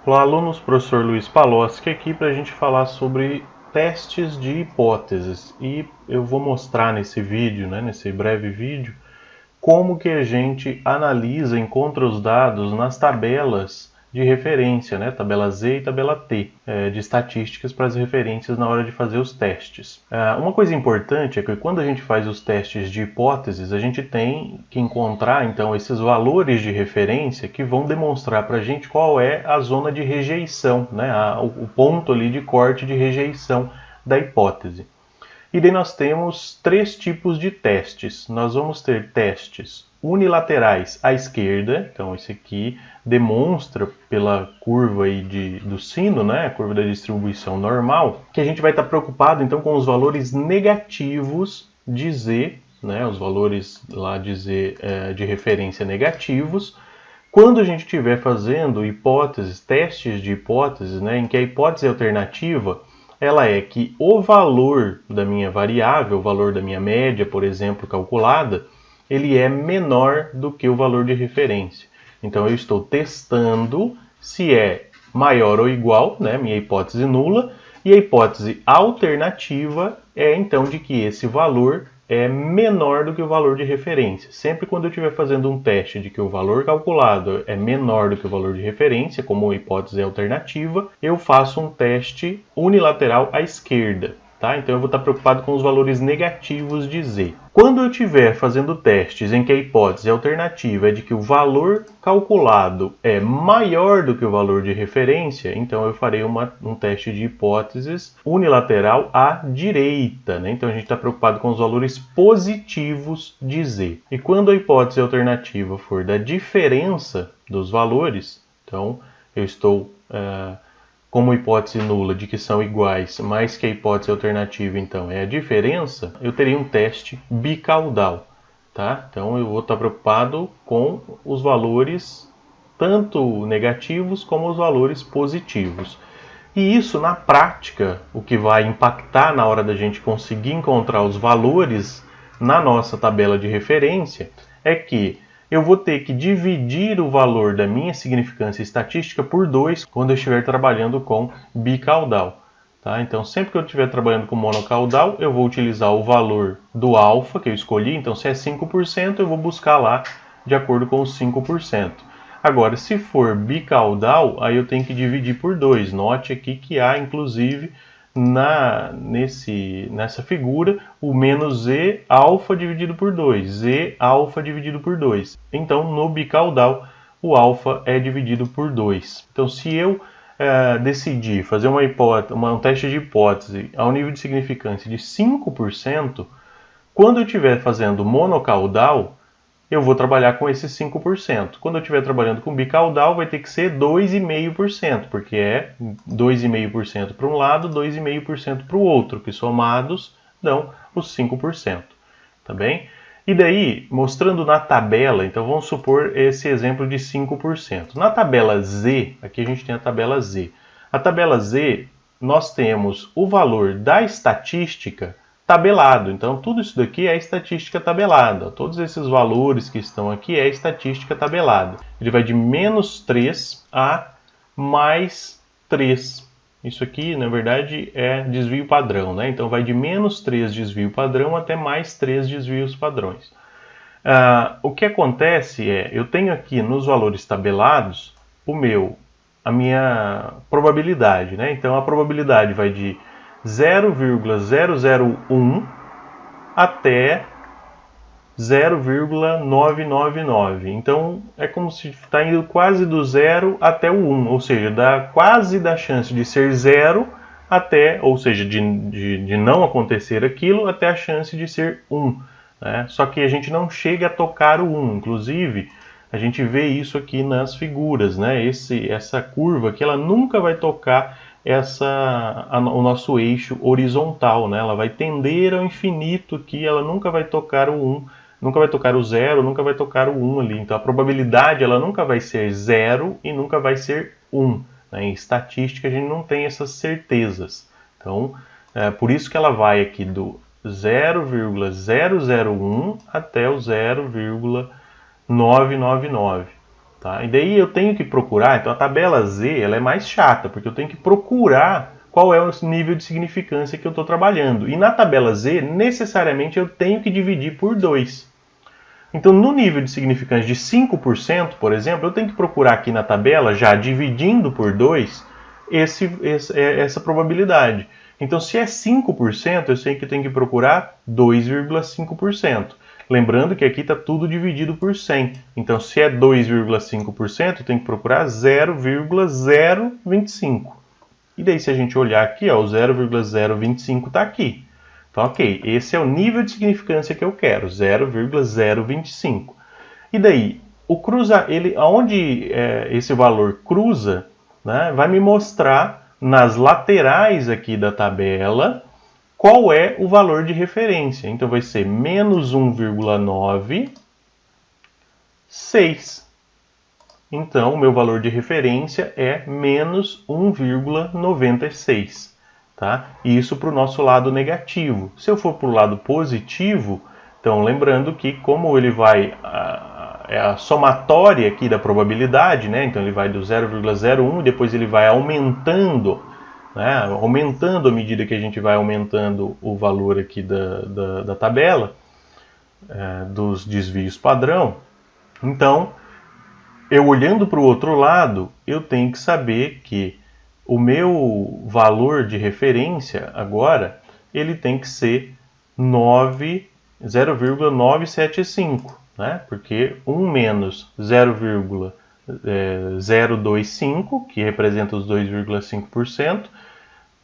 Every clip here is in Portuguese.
Olá, alunos, professor Luiz Paloski aqui para a gente falar sobre testes de hipóteses. E eu vou mostrar nesse vídeo, nesse breve vídeo, como que a gente analisa, encontra os dados nas tabelas de referência, tabela Z e tabela T, de estatísticas para as referências na hora de fazer os testes. Uma coisa importante é que quando a gente faz os testes de hipóteses, a gente tem que encontrar então esses valores de referência que vão demonstrar para a gente qual é a zona de rejeição, o ponto ali de corte de rejeição da hipótese. E daí nós temos três tipos de testes. Nós vamos ter testes unilaterais à esquerda, então esse aqui demonstra pela curva aí do sino, a curva da distribuição normal, que a gente vai estar preocupado então com os valores negativos de Z, os valores lá de Z de referência negativos, quando a gente estiver fazendo hipóteses, testes de hipóteses, em que a hipótese alternativa ela é que o valor da minha variável, o valor da minha média, por exemplo, calculada, ele é menor do que o valor de referência. Então eu estou testando se é maior ou igual, minha hipótese nula, e a hipótese alternativa é então de que esse valor é menor do que o valor de referência. Sempre quando eu estiver fazendo um teste de que o valor calculado é menor do que o valor de referência, como hipótese alternativa, eu faço um teste unilateral à esquerda. Então eu vou estar preocupado com os valores negativos de Z. Quando eu estiver fazendo testes em que a hipótese alternativa é de que o valor calculado é maior do que o valor de referência, então eu farei um teste de hipóteses unilateral à direita. Então a gente está preocupado com os valores positivos de Z. E quando a hipótese alternativa for da diferença dos valores, então eu estou como hipótese nula de que são iguais, mas que a hipótese alternativa, então, é a diferença, eu teria um teste bicaudal. Então, eu vou estar preocupado com os valores tanto negativos como os valores positivos. E isso, na prática, o que vai impactar na hora da gente conseguir encontrar os valores na nossa tabela de referência é que eu vou ter que dividir o valor da minha significância estatística por 2 quando eu estiver trabalhando com bicaudal. Então, sempre que eu estiver trabalhando com monocaudal, eu vou utilizar o valor do alfa que eu escolhi. Então, se é 5%, eu vou buscar lá de acordo com os 5%. Agora, se for bicaudal, aí eu tenho que dividir por 2. Note aqui que há, inclusive, nessa figura, o menos Z alfa dividido por 2, Z alfa dividido por 2. Então, no bicaudal, o alfa é dividido por 2. Então, se eu decidir fazer um teste de hipótese ao nível de significância de 5%, quando eu estiver fazendo monocaudal, eu vou trabalhar com esses 5%. Quando eu estiver trabalhando com bicaudal, vai ter que ser 2,5%, porque é 2,5% para um lado, 2,5% para o outro, que somados dão os 5%. Tá bem? E daí, mostrando na tabela, então vamos supor esse exemplo de 5%. Na tabela Z, aqui a gente tem a tabela Z. A tabela Z, nós temos o valor da estatística tabelado. Então, tudo isso daqui é estatística tabelada. Todos esses valores que estão aqui é estatística tabelada. Ele vai de menos 3 a mais 3. Isso aqui, na verdade, é desvio padrão. Então, vai de menos 3 desvio padrão até mais 3 desvios padrões. O que acontece é, eu tenho aqui nos valores tabelados a minha probabilidade. Então, a probabilidade vai de 0,001 até 0,999. Então, é como se está indo quase do 0 até o 1, ou seja, quase da chance de ser 0 até, ou seja, de não acontecer aquilo, até a chance de ser 1. Só que a gente não chega a tocar o 1. Inclusive, a gente vê isso aqui nas figuras. Essa curva aqui, ela nunca vai tocar o nosso eixo horizontal, ela vai tender ao infinito aqui, ela nunca vai tocar o 1, nunca vai tocar o 0, nunca vai tocar o 1 ali. Então a probabilidade ela nunca vai ser 0 e nunca vai ser 1. Em estatística a gente não tem essas certezas. Então, por isso que ela vai aqui do 0,001 até o 0,999. Tá? E daí eu tenho que procurar, então a tabela Z ela é mais chata, porque eu tenho que procurar qual é o nível de significância que eu estou trabalhando. E na tabela Z, necessariamente eu tenho que dividir por 2. Então, no nível de significância de 5%, por exemplo, eu tenho que procurar aqui na tabela, já dividindo por 2, essa probabilidade. Então, se é 5%, eu sei que eu tenho que procurar 2,5%. Lembrando que aqui está tudo dividido por 100. Então, se é 2,5%, eu tenho que procurar 0,025. E daí, se a gente olhar aqui, ó, o 0,025 está aqui. Então, ok, esse é o nível de significância que eu quero, 0,025. E daí, aonde esse valor cruza, né, vai me mostrar nas laterais aqui da tabela qual é o valor de referência. Então, vai ser menos 1,96. Então, o meu valor de referência é menos 1,96. Tá? Isso para o nosso lado negativo. Se eu for para o lado positivo, então lembrando que como ele vai... é a somatória aqui da probabilidade, né? Então ele vai do 0,01 e depois ele vai aumentando, né? Aumentando à medida que a gente vai aumentando o valor aqui da tabela, dos desvios padrão. Então, eu olhando para o outro lado, eu tenho que saber que o meu valor de referência agora, ele tem que ser 0,975, né? Porque 1 menos 0,025, que representa os 2,5%,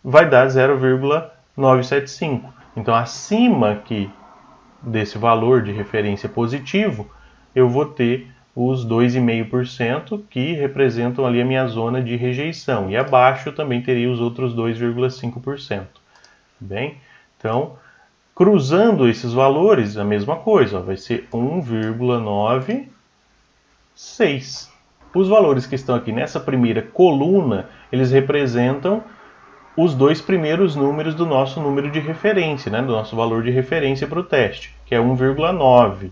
vai dar 0,975. Então, acima aqui desse valor de referência positivo, eu vou ter os 2,5% que representam ali a minha zona de rejeição. E abaixo também teria os outros 2,5%. Bem, então, cruzando esses valores, a mesma coisa, ó, vai ser 1,96. Os valores que estão aqui nessa primeira coluna, eles representam os dois primeiros números do nosso número de referência, né, do nosso valor de referência para o teste, que é 1,9.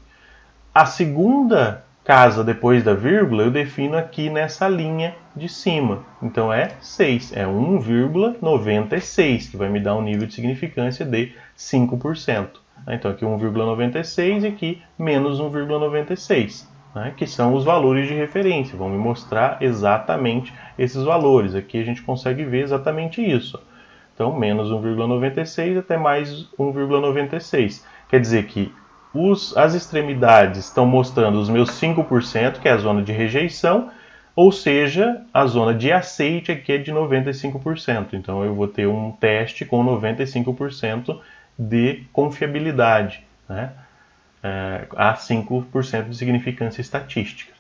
A segunda casa depois da vírgula eu defino aqui nessa linha de cima. Então é 6, é 1,96, que vai me dar um nível de significância de 5%. Então aqui 1,96 e aqui menos 1,96, né, que são os valores de referência. Vão me mostrar exatamente esses valores. Aqui a gente consegue ver exatamente isso. Então menos 1,96 até mais 1,96. Quer dizer que as extremidades estão mostrando os meus 5%, que é a zona de rejeição, ou seja, a zona de aceite aqui é de 95%. Então eu vou ter um teste com 95% de confiabilidade, né? A 5% de significância estatística.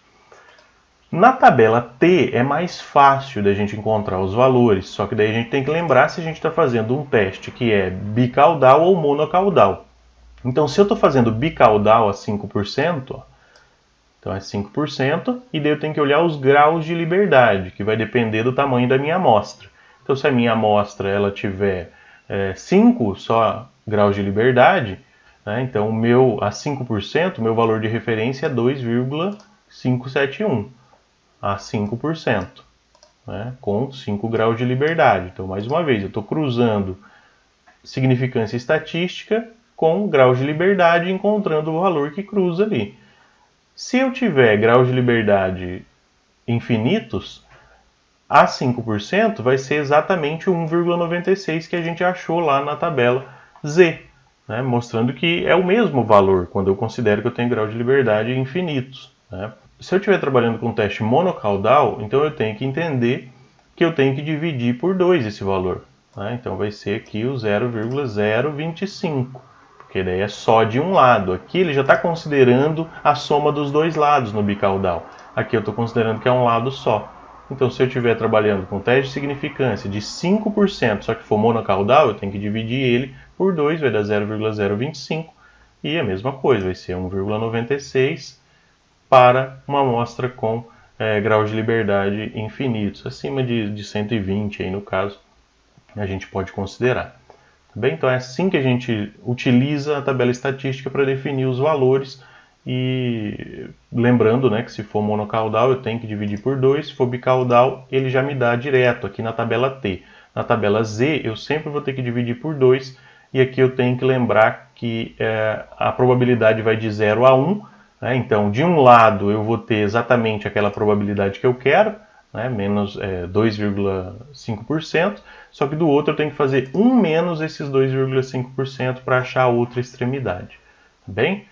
Na tabela T é mais fácil da gente encontrar os valores, só que daí a gente tem que lembrar se a gente está fazendo um teste que é bicaudal ou monocaudal. Então, se eu estou fazendo bicaudal a 5%, ó, então é 5%, e daí eu tenho que olhar os graus de liberdade, que vai depender do tamanho da minha amostra. Então, se a minha amostra ela tiver 5 só graus de liberdade, né, então a 5%, o meu valor de referência é 2,571 a 5%, né, com 5 graus de liberdade. Então, mais uma vez, eu estou cruzando significância estatística com graus de liberdade, encontrando o valor que cruza ali. Se eu tiver graus de liberdade infinitos, a 5% vai ser exatamente o 1,96 que a gente achou lá na tabela Z, né? Mostrando que é o mesmo valor quando eu considero que eu tenho graus de liberdade infinitos, né? Se eu estiver trabalhando com teste monocaudal, então eu tenho que entender que eu tenho que dividir por 2 esse valor, né? Então vai ser aqui o 0,025. Porque daí é só de um lado. Aqui ele já está considerando a soma dos dois lados no bicaudal. Aqui eu estou considerando que é um lado só. Então, se eu estiver trabalhando com teste de significância de 5%, só que for monocaudal, eu tenho que dividir ele por 2, vai dar 0,025. E a mesma coisa, vai ser 1,96 para uma amostra com graus de liberdade infinitos. Acima de 120, aí no caso, a gente pode considerar. Bem, então é assim que a gente utiliza a tabela estatística para definir os valores E lembrando, né, que se for monocaudal eu tenho que dividir por 2, se for bicaudal ele já me dá direto aqui na tabela T. Na tabela Z eu sempre vou ter que dividir por 2 e aqui eu tenho que lembrar que a probabilidade vai de 0 a 1, né? Então de um lado eu vou ter exatamente aquela probabilidade que eu quero, né, menos 2,5%, só que do outro eu tenho que fazer 1 menos esses 2,5% para achar a outra extremidade. Tá bem?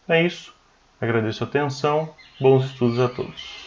É isso. Agradeço a atenção. Bons estudos a todos.